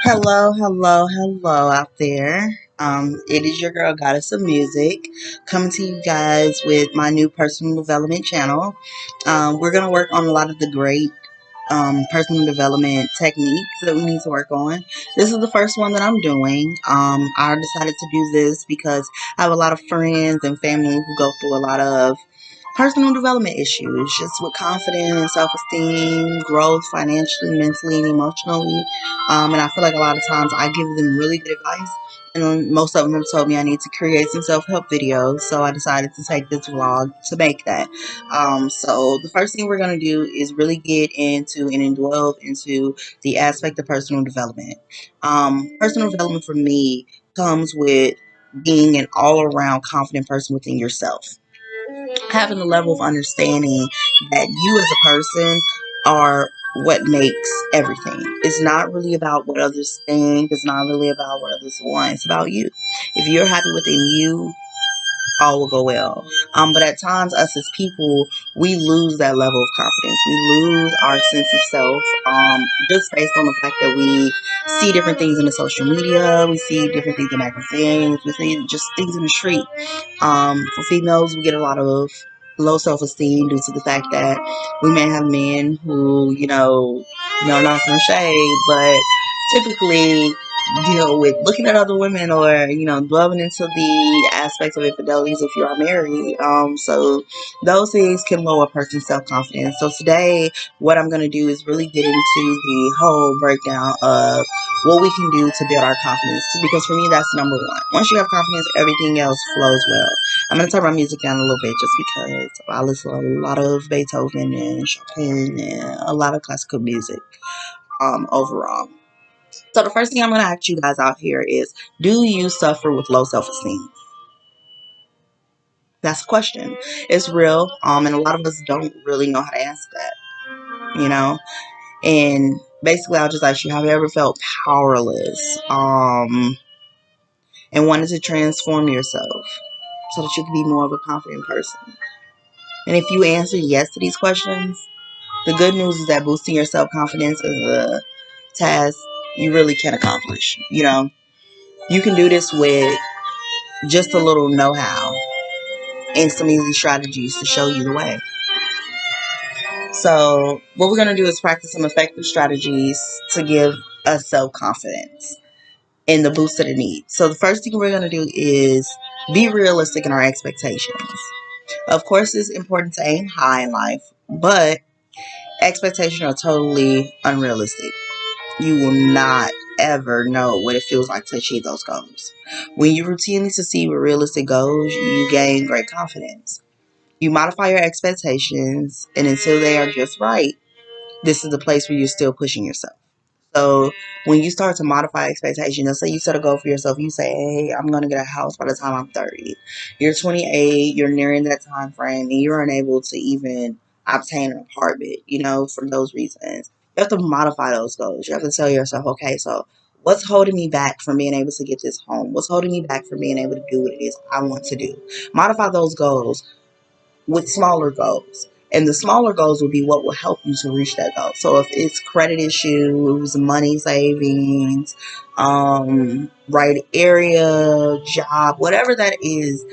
Hello, hello, hello out there. It is your girl, Goddess of Music, coming to you guys with my new personal development channel. We're going to work on a lot of the great personal development techniques that we need to work on. This is the first one that I'm doing. I decided to do this because I have a lot of friends and family who go through a lot of personal development issues, just with confidence, self-esteem, growth, financially, mentally, and emotionally. And I feel like a lot of times I give them really good advice, and then most of them have told me I need to create some self-help videos. So I decided to take this vlog to make that. So the first thing we're going to do is really get into and delve into the aspect of personal development. Personal development for me comes with being an all-around confident person within yourself, having a level of understanding that you as a person are what makes everything. It's not really about what others think. It's not really about what others want. It's about you. If you're happy within you, all will go well. But at times, us as people, we lose that level of confidence. We lose our sense of self, just based on the fact that we see different things in the social media, we see different things in magazines, we see just things in the street. For females, we get a lot of low self-esteem due to the fact that we may have men who, not from shade, but typically deal with looking at other women or, delving into the aspects of infidelities if you are married. So those things can lower a person's self-confidence. So today, what I'm going to do is really get into the whole breakdown of what we can do to build our confidence. Because for me, that's number one. Once you have confidence, everything else flows well. I'm going to turn my music down a little bit just because I listen to a lot of Beethoven and Chopin and a lot of classical music overall. So the first thing I'm going to ask you guys out here is, do you suffer with low self-esteem? That's a question. It's real, and a lot of us don't really know how to answer that, And basically, I'll just ask you, have you ever felt powerless, and wanted to transform yourself so that you can be more of a confident person? And if you answer yes to these questions, the good news is that boosting your self-confidence is a task you really can accomplish. You can do this with just a little know-how and some easy strategies to show you the way. So what we're going to do is practice some effective strategies to give us self-confidence and the boost that it needs. So the first thing we're going to do is be realistic in our expectations. Of course, it's important to aim high in life, but expectations are totally unrealistic. You will not ever know what it feels like to achieve those goals. When you routinely succeed with realistic goals, you gain great confidence. You modify your expectations, and until they are just right, this is the place where you're still pushing yourself. So when you start to modify expectations, let's say you set a goal for yourself. You say, hey, I'm going to get a house by the time I'm 30. You're 28, you're nearing that time frame, and you're unable to even obtain an apartment, for those reasons. You have to modify those goals. You have to tell yourself, okay, so what's holding me back from being able to get this home? What's holding me back from being able to do what it is I want to do? Modify those goals with smaller goals. And the smaller goals will be what will help you to reach that goal. So if it's credit issues, money savings, right area, job, whatever that is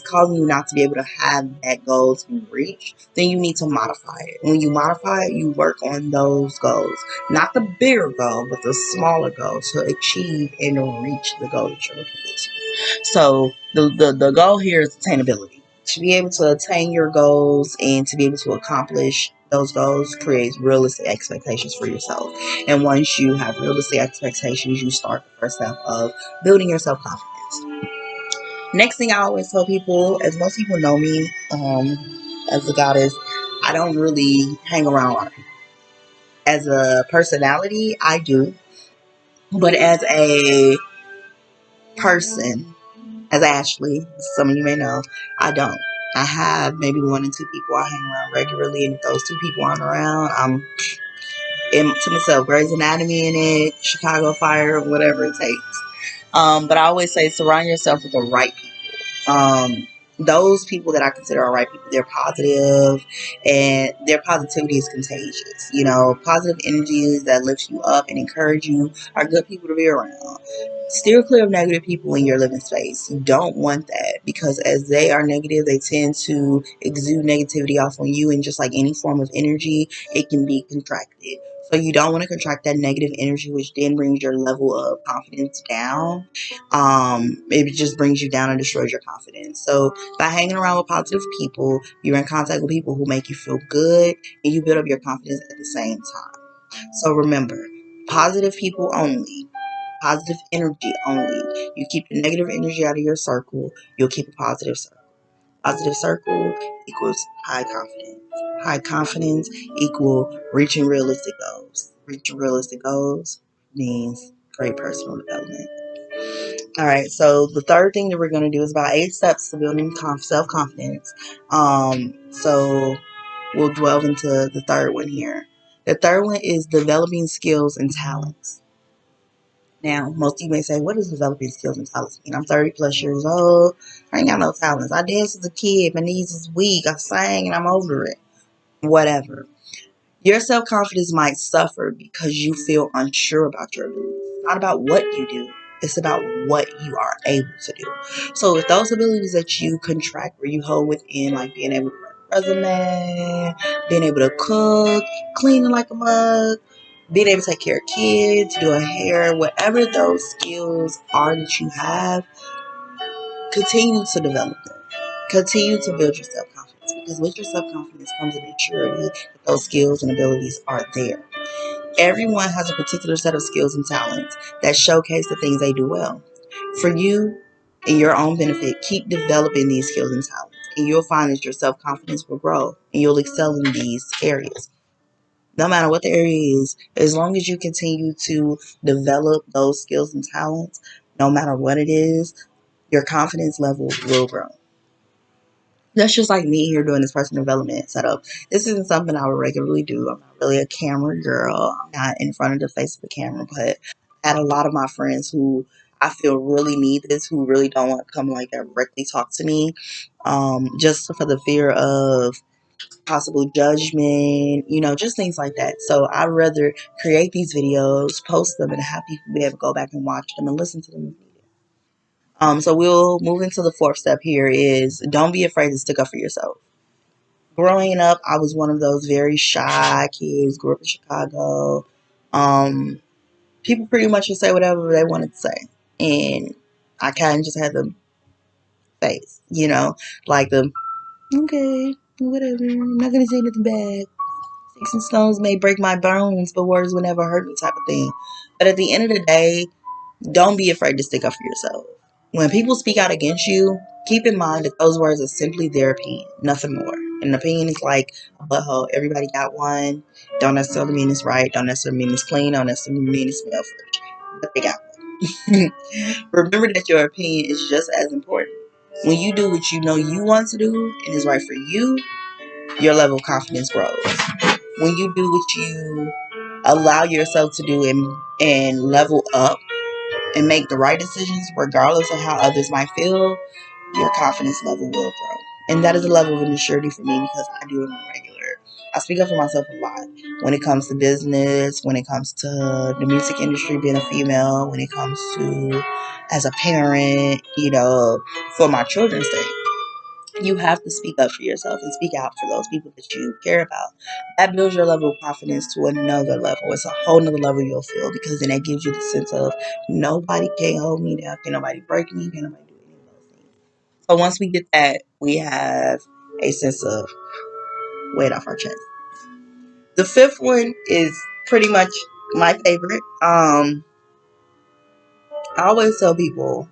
causing you not to be able to have that goal to be reached, then you need to modify it. When you modify it, you work on those goals. Not the bigger goal, but the smaller goal to achieve and reach the goal that you're looking to. So the goal here is attainability. To be able to attain your goals and to be able to accomplish those goals creates realistic expectations for yourself. And once you have realistic expectations, you start the first step of building your self-confidence. Next thing I always tell people, as most people know me, as a goddess, I don't really hang around a lot of people. As a personality, I do. But as a person, as Ashley, some of you may know, I don't. I have maybe one or two people I hang around regularly, and if those two people aren't around, I'm to myself. Grey's Anatomy in it, Chicago Fire, whatever it takes. But I always say surround yourself with the right people. Those people that I consider are right people, they're positive and their positivity is contagious. You know, positive energies that lift you up and encourage you are good people to be around. Steer clear of negative people in your living space. You don't want that because as they are negative, they tend to exude negativity off on you, and just like any form of energy, it can be contracted. So you don't want to contract that negative energy, which then brings your level of confidence down. It just brings you down and destroys your confidence. So by hanging around with positive people, you're in contact with people who make you feel good and you build up your confidence at the same time. So remember, positive people only, positive energy only. You keep the negative energy out of your circle, you'll keep a positive circle. Positive circle equals high confidence. High confidence equal reaching realistic goals. Reaching realistic goals means great personal development. All right, so the third thing that we're going to do is about 8 steps to building self confidence. So we'll delve into the third one here. The third one is developing skills and talents. Now, most of you may say, what does developing skills and talents mean? I'm 30 plus years old. I ain't got no talents. I danced as a kid. My knees is weak. I sang and I'm over it. Whatever. Your self confidence might suffer because you feel unsure about your abilities. It's not about what you do, it's about what you are able to do. So, if those abilities that you contract or you hold within, like being able to write a resume, being able to cook, cleaning like a mug, being able to take care of kids, doing hair, whatever those skills are that you have, continue to develop them. Continue to build your self confidence because with your self confidence comes an maturity that those skills and abilities are there. Everyone has a particular set of skills and talents that showcase the things they do well. For you, in your own benefit, keep developing these skills and talents, and you'll find that your self confidence will grow and you'll excel in these areas. No matter what the area is, as long as you continue to develop those skills and talents, no matter what it is, your confidence level will grow. That's just like me here doing this personal development setup. This isn't something I would regularly do. I'm not really a camera girl. I'm not in front of the face of the camera, but I had a lot of my friends who I feel really need this, who really don't want to come like directly talk to me, just for the fear of possible judgment, just things like that. So I'd rather create these videos, post them, and have people be able to go back and watch them and listen to them. So we'll move into the fourth step here is don't be afraid to stick up for yourself. Growing up, I was one of those very shy kids, grew up in Chicago. Um, People pretty much would say whatever they wanted to say. And I kind of just had the face, like the, okay, whatever, I'm not going to say nothing bad. Sticks and stones may break my bones, but words will never hurt me type of thing. But at the end of the day, don't be afraid to stick up for yourself. When people speak out against you, keep in mind that those words are simply their opinion, nothing more. An opinion is like a butthole. Everybody got one. Don't necessarily mean it's right. Don't necessarily mean it's clean. Don't necessarily mean it smells fresh. But they got one. Remember that your opinion is just as important. When you do what you know you want to do and is right for you, your level of confidence grows. When you do what you allow yourself to do and level up and make the right decisions regardless of how others might feel, your confidence level will grow. And that is a level of maturity for me because I do it on a regular. I speak up for myself a lot when it comes to business, when it comes to the music industry, being a female, when it comes to as a parent, for my children's sake. You have to speak up for yourself and speak out for those people that you care about. That builds your level of confidence to another level. It's a whole nother level you'll feel because then that gives you the sense of nobody can hold me down, can nobody break me, can nobody do any of those things. So once we get that, we have a sense of weight off our chest. The fifth one is pretty much my favorite. I always tell people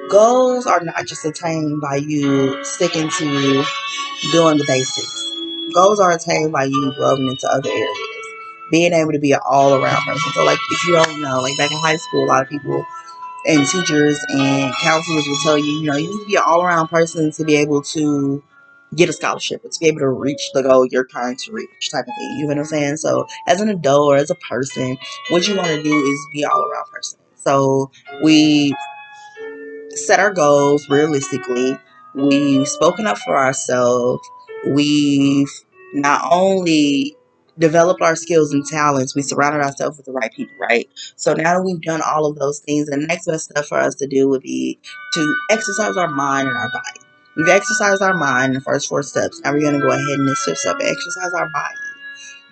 goals are not just attained by you sticking to doing the basics. Goals are attained by you delving into other areas. Being able to be an all around person. So, like, if you don't know, like back in high school, a lot of people and teachers and counselors will tell you, you need to be an all around person to be able to get a scholarship or to be able to reach the goal you're trying to reach, type of thing. You know what I'm saying? So, as an adult or as a person, what you want to do is be an all around person. So, we set our goals realistically. We've spoken up for ourselves. We've not only developed our skills and talents, we surrounded ourselves with the right people, right? So now that we've done all of those things, the next best step for us to do would be to exercise our mind and our body. We've exercised our mind in the first 4 steps. Now we're going to go ahead and this 5th step, exercise our body.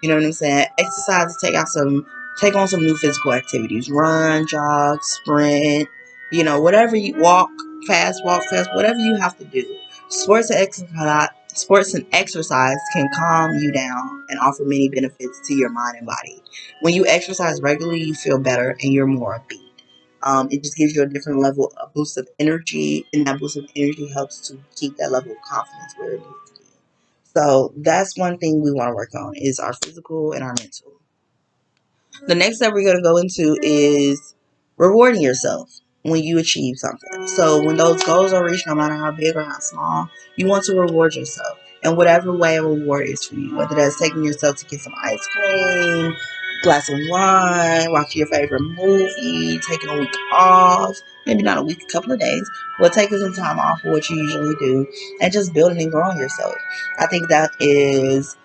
You know what I'm saying? Exercise to take on some new physical activities. Run, jog, sprint, whatever you walk fast, whatever you have to do. Sports and exercise can calm you down and offer many benefits to your mind and body. When you exercise regularly, you feel better and you're more upbeat. It just gives you a different level, a boost of energy, and that boost of energy helps to keep that level of confidence where it needs to be. So that's one thing we want to work on is our physical and our mental. The next step we're going to go into is rewarding yourself when you achieve something. So when those goals are reached, no matter how big or how small, you want to reward yourself in whatever way a reward is for you. Whether that's taking yourself to get some ice cream, glass of wine, watching your favorite movie, taking a week off, maybe not a week, a couple of days, but taking some time off of what you usually do and just building and growing yourself. I think that is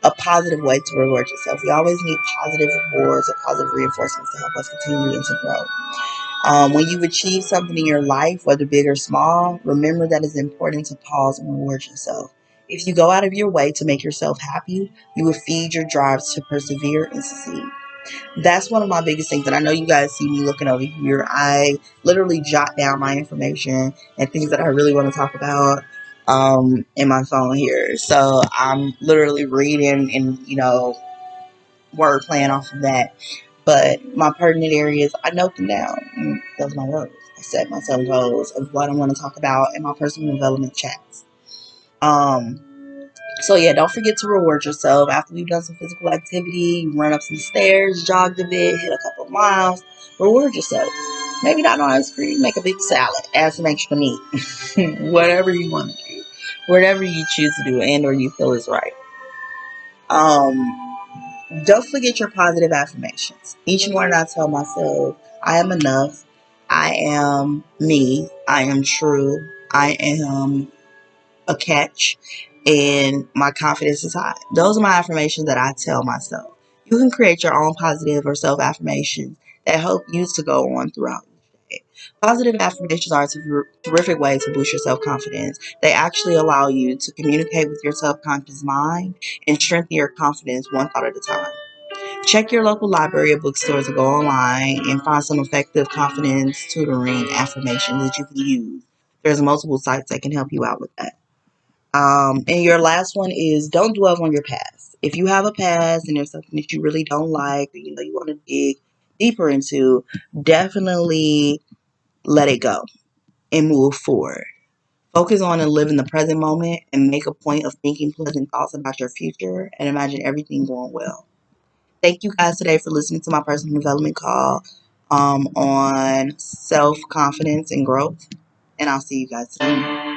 a positive way to reward yourself. We always need positive rewards or positive reinforcements to help us continue and to grow. When you achieve something in your life, whether big or small, remember that it's important to pause and reward yourself. If you go out of your way to make yourself happy, you will feed your drives to persevere and succeed. That's one of my biggest things. And I know you guys see me looking over here. I literally jot down my information and things that I really want to talk about in my phone here. So I'm literally reading and, word playing off of that. But my pertinent areas, I note them down. And those are my goals. I set myself goals of what I want to talk about in my personal development chats. Um, so yeah, don't forget to reward yourself after you've done some physical activity. You run up some stairs, jogged a bit, hit a couple of miles. Reward yourself. Maybe not on ice cream. Make a big salad. Add some extra meat. Whatever you want to do, whatever you choose to do, and or you feel is right. Don't forget your positive affirmations. Each morning I tell myself, I am enough. I am me. I am true. I am a catch, and my confidence is high. Those are my affirmations that I tell myself. You can create your own positive or self affirmations that help you to go on throughout the day. Positive affirmations are a terrific way to boost your self confidence. They actually allow you to communicate with your subconscious mind and strengthen your confidence one thought at a time. Check your local library or bookstores or go online and find some effective confidence tutoring affirmations that you can use. There's multiple sites that can help you out with that. And your last one is don't dwell on your past. If you have a past and there's something that you really don't like or you want to dig deeper into, definitely let it go and move forward. Focus on and live in the present moment and make a point of thinking pleasant thoughts about your future and imagine everything going well. Thank you guys today for listening to my personal development call on self confidence and growth. And I'll see you guys soon.